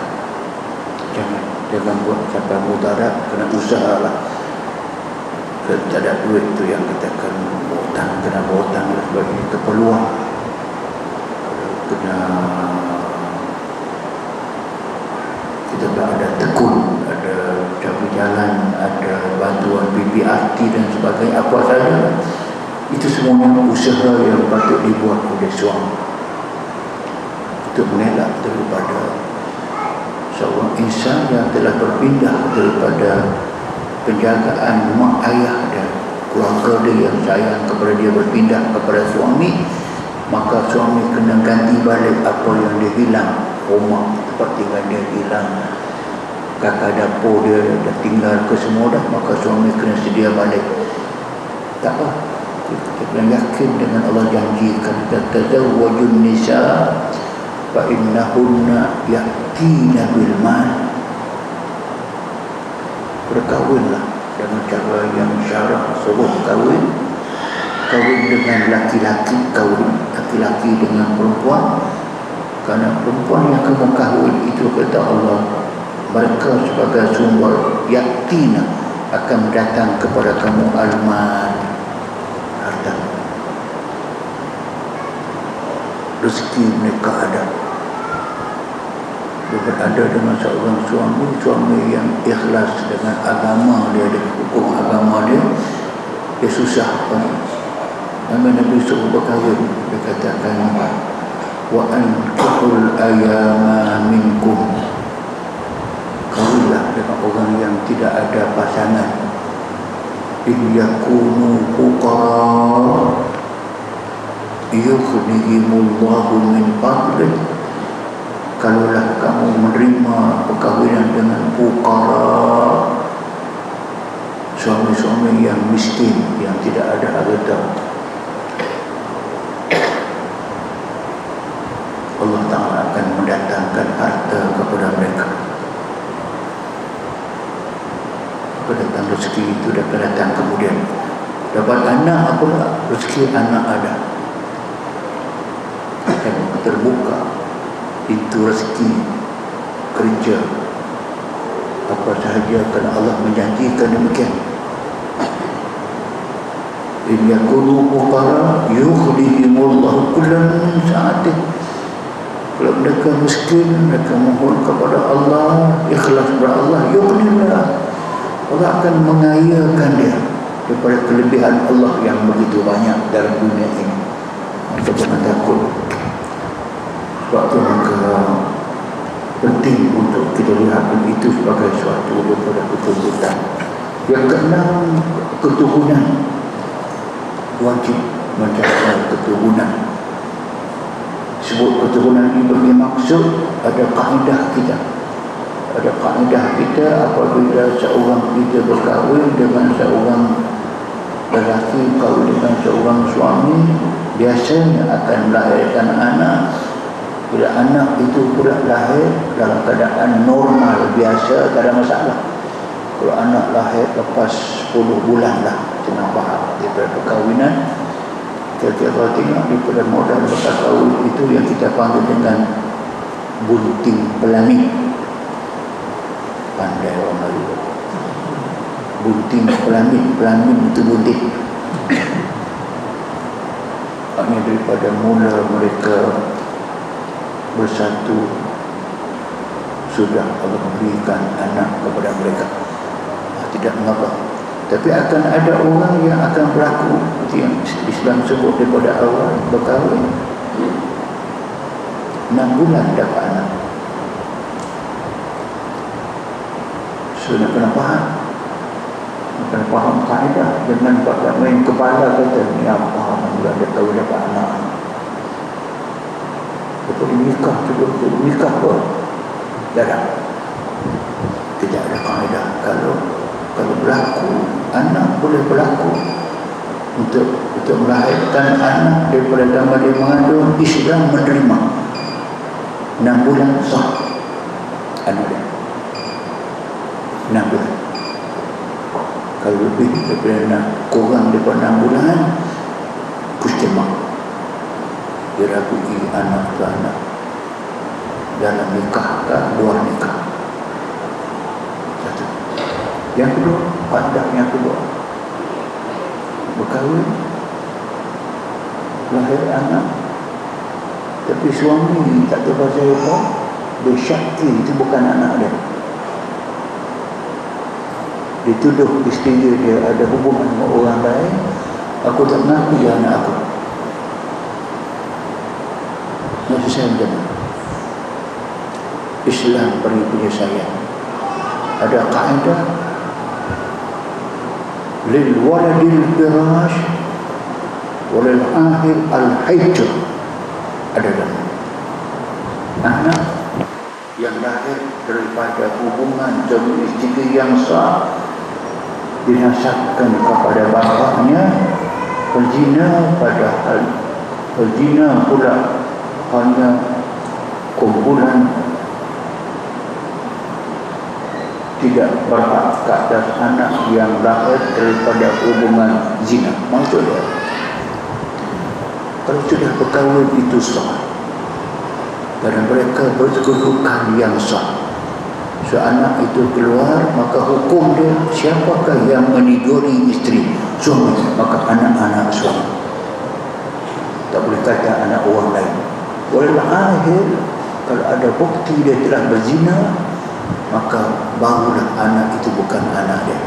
Jangan buat sampai mudarat, kena usaha lah. Kalau tak ada duit tu yang katakan hutang, kena hutang dan sebagainya, keperluan. Kena kita ada tekun, ada cabai jalan, ada bantuan PPRT dan sebagainya, apa saja. Itu semuanya usaha yang patut dibuat oleh suami untuk mengelak daripada seorang insan yang telah berpindah daripada penjagaan mak ayah dan keluarga dia yang sayang kepada dia, berpindah kepada suami. Maka suami kena ganti balik apa yang dia hilang. Rumah tempat tinggal dia hilang, kakak dapur dia dah tinggal ke semua dah, maka suami kena sedia balik. Tak apa, kita kena yakin dengan Allah janjikan, tazawwajun nisa fa innahunna yatina bil mal. Berkahwinlah dengan cara yang syarak suruh kahwin dengan laki-laki, kahwin laki-laki dengan perempuan. Kerana perempuan yang kamu kahwin itu, kata Allah, mereka sebagai sumber yaktina, akan datang kepada kamu alman, harta. Rezeki mereka ada. Dia berada dengan seorang suami yang ikhlas dengan agama dia, dengan hukum agama dia. Dia susah pun. Nabi suruh berkahwin, dia katakan wa ankihul ayama minkum, kahwinlah dengan orang yang tidak ada pasangan. In yakunu fuqara yughnihimullahu min fadlih, Kalaulah kamu menerima perkahwinan dengan fuqara, suami-suami yang miskin, yang tidak ada harta, Allah Ta'ala akan mendatangkan harta kepada mereka. Datang rezeki itu dapat datang kemudian. Dapat anak pula, rezeki anak ada. Dan terbuka pintu rezeki, kerja, apa sahaja, kerana Allah menjanjikan demikian. In yakunu fuqara yughnihimullahu kullan min sa'atih. Kalau mereka miskin, mereka mohon kepada Allah, ikhlas kepada Allah, yughnihimullah, Allah akan mengayakan dia daripada kelebihan Allah yang begitu banyak dalam dunia ini. Kita jangan takut. Sebab itu maka penting untuk kita lihat itu sebagai suatu daripada ketuntutan. Yang keenam, keturunan. Wajib menjaga keturunan. Sebut keturunan ini bagi maksud ada kaedah kita. Ada kaedah kita apabila seorang kita berkahwin dengan seorang lelaki, kahwin dengan seorang suami, biasanya akan melahirkan anak. Bila anak itu pula lahir dalam keadaan normal, biasa, tak ada masalah. Kalau anak lahir lepas 10 bulan lah, kita faham daripada perkahwinan. Kita tengok daripada modal lepas kahwin itu yang kita panggil dengan bunting pelamin. Pandai orang Melayu. Bunting pelamin, pelamin itu bunting. Maknanya daripada mula mereka bersatu, sudah Allah memberikan anak kepada mereka. Tidak mengapa. Tapi akan ada orang yang akan berlaku seperti yang Islam sebut daripada awal berkahwin 6 bulan dapat anak. So nak kena faham, kaedah. Jangan pakai main kepala kata ni apa bulan dia tahu dapat anak. Lepas nikah juga, nikah pun tidak ada kaedah. Kalau berlaku, anak boleh berlaku untuk melahirkan anak daripada zaman dia mengandung, Islam menerima 6 bulan sah anak dia. 6 bulan. Kalau lebih daripada kurang daripada 6 bulan, pustimah, diragui anak ke anak dalam nikah ke luar nikah. Satu. Yang kedua, pandak yang kedua, berkahwin, lahir anak, tapi suami tak tahu pasal apa, dia syaki itu bukan anak dia. Dituduh isteri dia ada hubungan dengan orang lain, aku tak mengaku dia anak aku. Maksud saya macam mana? Islam beri punya sayang. Ada kaedah lil waladil firash walil akhir al-hijr. Ada dalam anak yang lahir daripada hubungan suami isteri yang sah dinasabkan kepada bapaknya, berzina, padahal berzina pula hanya kumpulan tidak berhak ke atas anak yang lahir daripada hubungan zina. Maksudnya, kalau sudah berkahwin itu sah dan mereka berkedudukan yang sah, seanak itu keluar, maka hukum dia siapakah yang meniduri isteri? Suami, maka anak-anak suami. Tak boleh kata anak orang lain. Walau akhir, kalau ada bukti dia telah berzina, maka barulah anak itu bukan anak dia.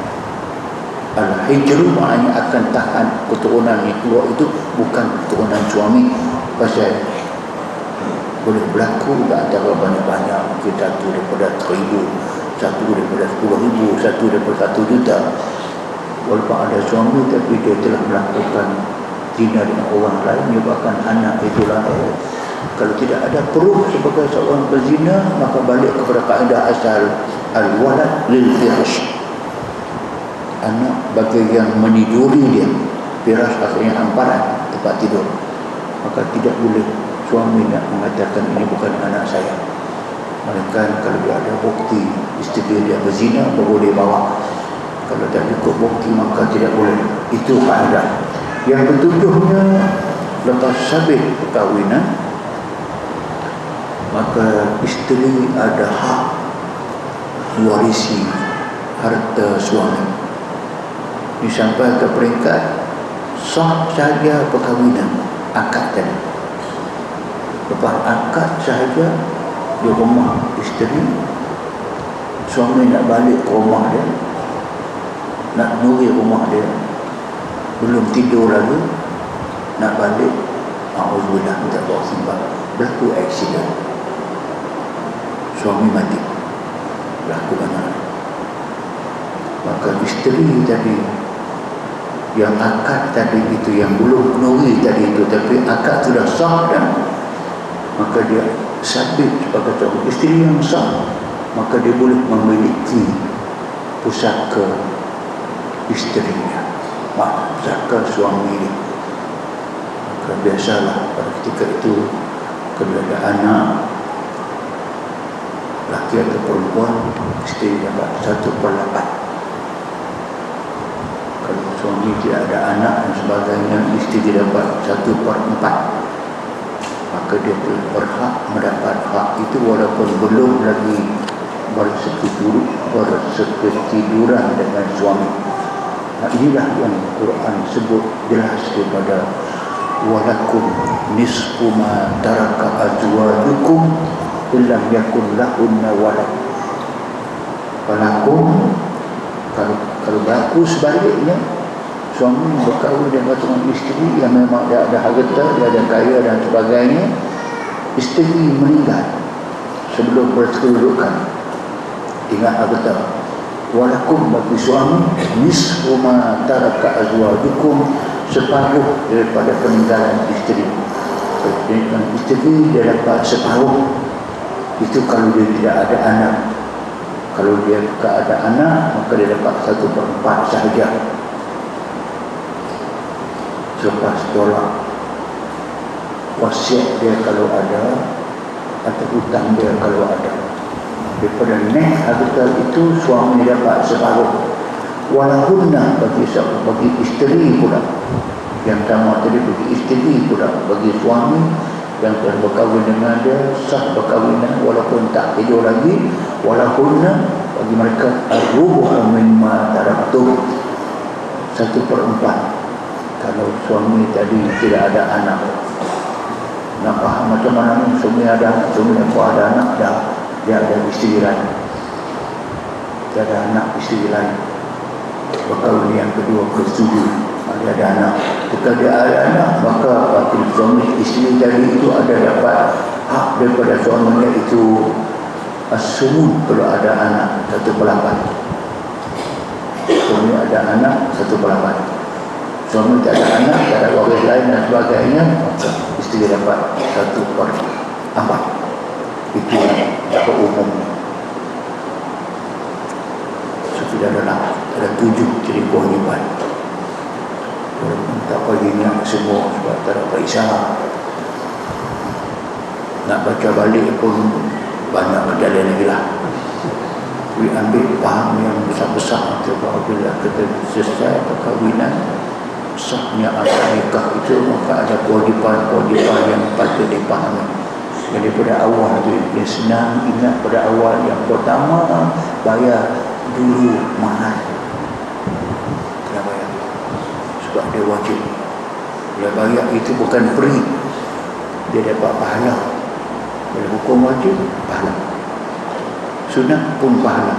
Al-hijru maknanya akan tahan keturunan yang keluar itu bukan keturunan suami. Pasal boleh berlaku di antara banyak-banyak, mungkin satu daripada 1,000, satu daripada 10,000, satu daripada 1 juta. Walaupun ada suami tapi dia telah melakukan zina dengan orang lain, menyebabkan anak itu lahir, Kalau tidak ada proof sebagai seorang berzina, maka balik kepada kaedah asal al-walad lil firash. Anak bagi yang meniduri dia. Firash asalnya hamparan tempat tidur. Maka tidak boleh suami nak mengatakan ini bukan anak saya. Melainkan kalau dia ada bukti isteri dia berzina, baru dia bawa. Kalau tak cukup bukti maka tidak boleh. Itu kaedah. Yang ketujuhnya, lepas sabit perkahwinan, maka isteri ada hak mewarisi harta suami. Ini sampai ke peringkat sah sahaja perkahwinan, akad tadi. Lepas akad sahaja di rumah isteri, suami nak balik ke rumah dia, nak nuri rumah dia, belum tidur lagi, nak balik, a'udzubillah, minta doa simbang, berlaku aksiden, suami mati, berlaku banyak. Maka isteri tadi yang akad tadi itu, yang belum nuri tadi itu, tapi akad sudah sah dan maka dia sabit sebagai seorang isteri yang sah, maka dia boleh memiliki pusaka isterinya, pusaka suami dia. Maka biasalah pada ketika itu, kalau ada anak laki atau perempuan, isteri dapat 1/8. Kalau suami tidak ada anak dan sebagainya, isteri dapat 1/4. Maka dia berhak mendapat hak itu walaupun belum lagi bersekuturan dengan suami. Nah, inilah yang Quran sebut jelas kepada walakum nisfu ma taraka azwajukum illam yakun lahunna walad. Walakum, kalau berlaku sebaliknya, suami berkahwin dengan isteri yang memang dia ada harta, dia ada kaya dan sebagainya, isteri meninggal sebelum berkedudukan, ingat harta. Walakum, bagi suami, nisfu ma taraka azwajukum, separuh daripada peninggalan isteri. Dengan isteri dia dapat separuh. Itu kalau dia tidak ada anak. Kalau dia tak ada anak, maka dia dapat 1/4 sahaja. Selepas tolak wasiat dia kalau ada, atau hutang dia kalau ada, daripada nek harta itu suami dapat separuh. Walahunna, bagi isteri pula, yang sama tadi bagi isteri pula, bagi suami yang telah berkahwin dengan dia, sah perkahwinan walaupun tak tidur lagi, walahunna, bagi mereka ar-rubu' mimma taraktum, 1/4. Kalau suami tadi tidak ada anak, nak faham macam mana ni? Suami ada anak, suami ada anak, dia ada isteri lain, dia ada anak isteri lain, berkahwin yang kedua bersetuju, dia ada anak. Jika dia ada anak, maka wakil suami isteri tadi itu ada dapat hak daripada suaminya itu as-sumun. Kalau ada anak 1/8, suami ada anak 1/8. Suami tak ada anak, tak ada waris lain dan sebagainya, maka isteri dapat 1/4. Itu yang dapat umumnya. Sudah ada 7 ciri kewajiban. Walaupun tak paginya semua sebab tak ada isyarat. Nak baca balik pun banyak kejadian lagi lah. We ambil faham yang besar-besar itu, apabila kita selesai perkahwinan, sahnya akad nikah itu, maka ada kewajipan-kewajipan yang patut dipahami. Jadi pada awal itu yang senang ingat, pada awal yang pertama, bayar dulu mahal. Kena bayar sebab dia wajib. Dia bayar itu bukan free, dia dapat pahala. Bila hukum wajib, pahala. Sunat pun pahala.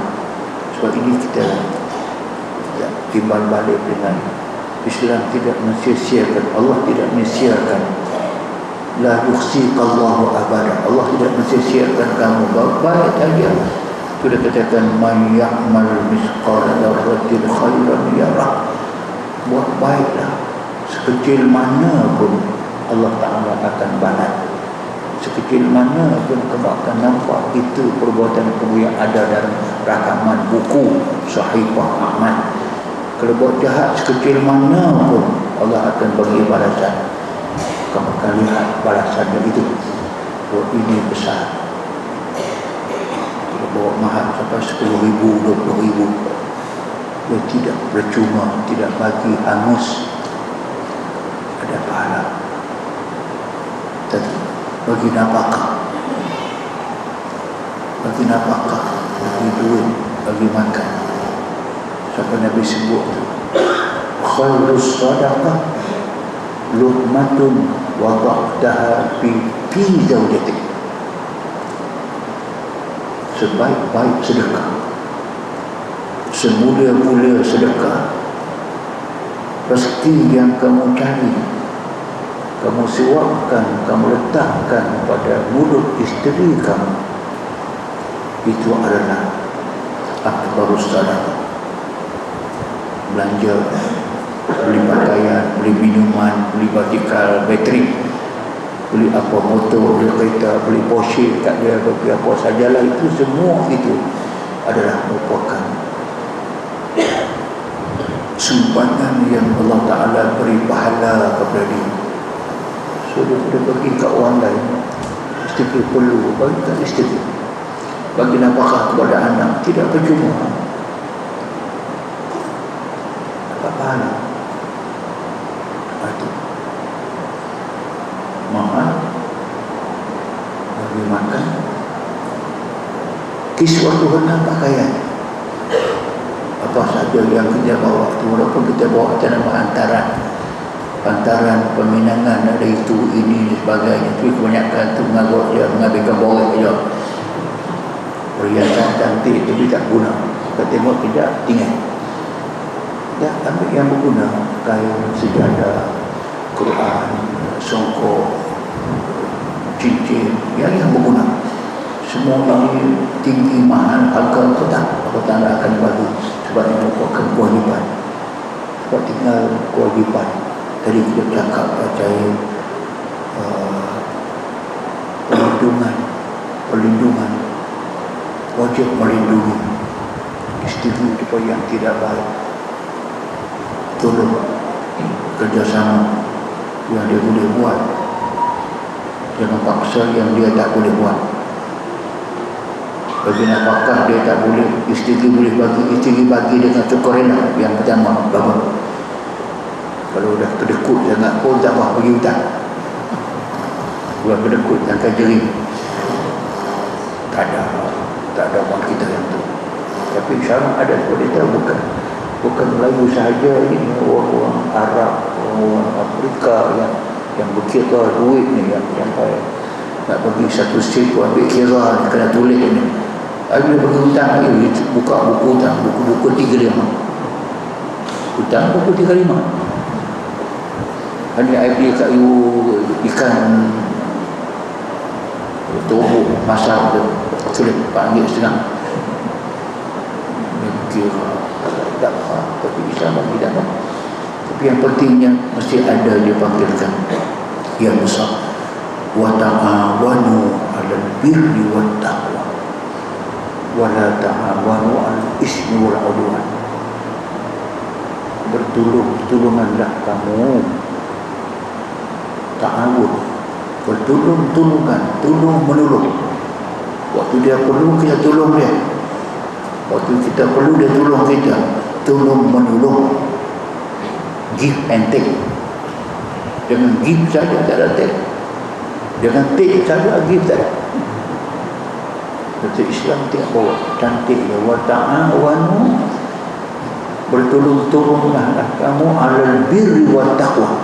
Sebab ini kita timbal balik dengan Islam tidak mensia-siakan, Allah tidak mensia-siakan. La yukhsiqallahu abada, Allah tidak mensia-siakan kamu. Baik saja. Sudah katakan man ya'mal misqala dzarratin khairan yarah. Buat baiklah sekecil mana pun, Allah Ta'ala akan balas. sekecil mana pun kamu akan nampak itu perbuatan kamu yang ada dalam rakaman buku Sahifah Ahmad. Kalau buat jahat sekecil mana pun, Allah akan bagi balasan. Kamu akan lihat balasannya itu. Oh, ini besar. Kalau bawa mahal sampai 10,000, 20,000, dia tidak percuma, tidak bagi hangus, ada pahala. Tapi bagi nafkah, bagi duit, bagi makan. Sampai Nabi sebut khairus sadaqah luqmatun wada'taha fi zawjatik. Sebaik-baik sedekah, semulia-mulia sedekah, rezeki yang kamu cari, kamu siapkan, kamu letakkan pada mulut isteri kamu, itu adalah akbarus sadaqah. Belanja, beli pakaian, beli minuman, beli batikal, bateri, beli apa motor, beli kereta, beli Porsche, tak dia bagi apa sajalah, itu semua itu adalah merupakan sumbangan yang Allah Ta'ala beri pahala kepada dia. So dia bagi ke orang lain, isteri perlu, bagi ke isteri, bagi nafkah kepada anak, tidak percuma. Pahala itu makan, bagi makan, kiswah Tuhan, pakaian, apa saja yang kita bawa itu, walaupun kita bawa atas nama antaran peminangan, ada itu, ini dan sebagainya, tapi kebanyakan itu mengambilkan borek saja, perhiasan cantik tapi tak guna. Kita tengok tidak, tinggal. Ya, ambil yang berguna, kain, sejadah, Quran, songkok, cincin, yang berguna. Semua ini tinggi, mahal, harga atau tak, Allah Ta'ala akan bagi. Sebab ini merupakan kewajiban. Sebab tinggal kewajiban. Tadi kita cakap percaya perlindungan, wajib melindungi isteri supaya yang tidak baik. Tolong kerjasama yang dia boleh buat, jangan paksa yang dia tak boleh buat. Bagi nafkah dia tak boleh, isteri boleh bagi, isteri bagi dengan sukarela. Yang pertama, bagus. Kalau dah kedekut sangat pun tak apa, pergi hutang. Buat kedekut angkat jering, tak ada orang kita yang tu. Tapi syarat ada seperti itu, bukan Melayu sahaja, ini orang Arab, orang Afrika yang berkira duit ni, yang sampai nak bagi satu sen tu ambil kira ni, kena tulis ni. Habis bagi hutang lagi, buka buku hutang, buku 35. Hutang buku 35. Hari I beli kayu ikan tubuh masak tu, sulit panggil senang. Kira tak apa, tapi Islam tidak apa. Tapi yang pentingnya mesti ada dia panggilkan yang besar, wa ta'awanu 'alal birri wat taqwa wa la ta'awanu 'alal ismi wal 'udwan. Bertolonganlah kamu, ta'awun, bertolongan, tolong menolong. Waktu dia perlu kita tolong dia, waktu kita perlu dia tolong kita. Tolong menolong, give and take. Jangan give saja, tak ada take. Jangan take saja, give tak ada. Kata Islam tengok bawa cantik ya, wa ta'awanu, bertolong-tolonglah kamu 'alal birri wat taqwa,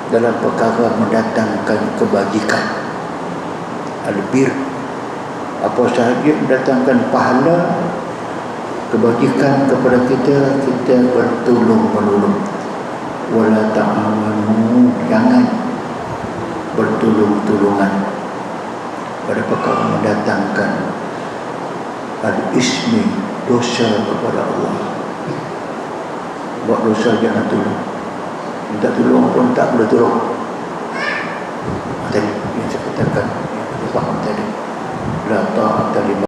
dalam perkara mendatangkan kebajikan. Al-bir, apa sahaja mendatangkan pahala, kebajikan kepada kita bertolong-menolong. Wala ta'awanu, jangan bertolong-tolongan pada perkara mendatangkan al-ismi, dosa kepada Allah. Buat dosa jangan tolong, minta tolong pun tak boleh tolong. Tadi yang cakap dikatakan faham tadi la ta'ata li